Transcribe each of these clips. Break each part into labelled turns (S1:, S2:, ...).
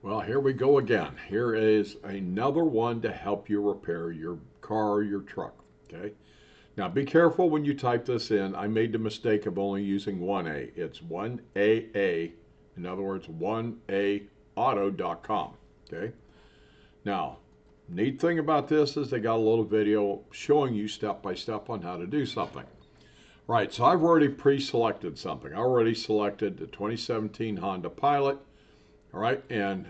S1: Well, here we go again. Here is another one to help you repair your car or your truck. Okay. Now be careful when you type this in. I made the mistake of only using 1A. It's 1AA. In other words, 1Aauto.com. Okay. Now, neat thing about this is they got a little video showing you step by step on how to do something. Right, so I've already pre-selected something. I already selected the 2017 Honda Pilot. All right, and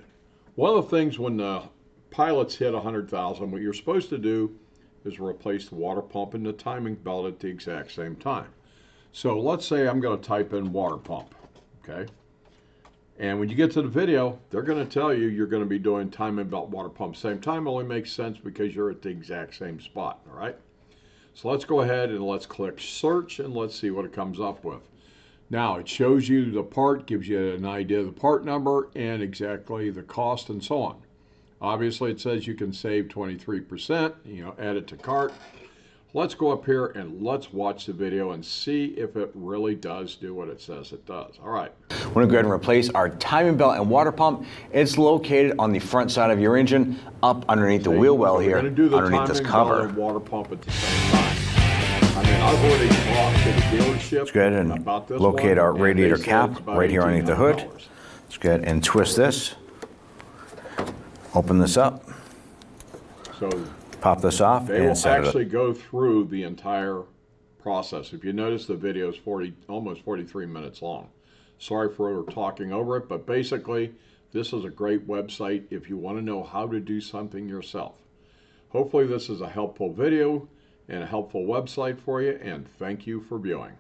S1: one of the things when the Pilots hit 100,000, what you're supposed to do is replace the water pump and the timing belt at the exact same time. So let's say I'm going to type in water pump, okay? And when you get to the video, they're going to tell you you're going to be doing timing belt water pump same time. It only makes sense because you're at the exact same spot, all right? So let's go ahead and let's click search and let's see what it comes up with. Now it shows you the part, gives you an idea of the part number and exactly the cost and so on. Obviously it says you can save 23%, add it to cart. Let's go up here and let's watch the video and see if it really does do what it says it does. All right.
S2: We're going to go ahead and replace our timing belt and water pump. It's located on the front side of your engine, up underneath the wheel well here, underneath this cover.
S1: And water pump at the same time. I mean, I've already talked to the dealership.
S2: Let's go ahead and locate our radiator cap right here underneath the hood. Let's go ahead and twist this. Open this up.
S1: So
S2: pop this off.
S1: They will actually go through the entire process. If you notice, the video is almost 43 minutes long. Sorry for talking over it, but basically, this is a great website if you want to know how to do something yourself. Hopefully, this is a helpful video and a helpful website for you, and thank you for viewing.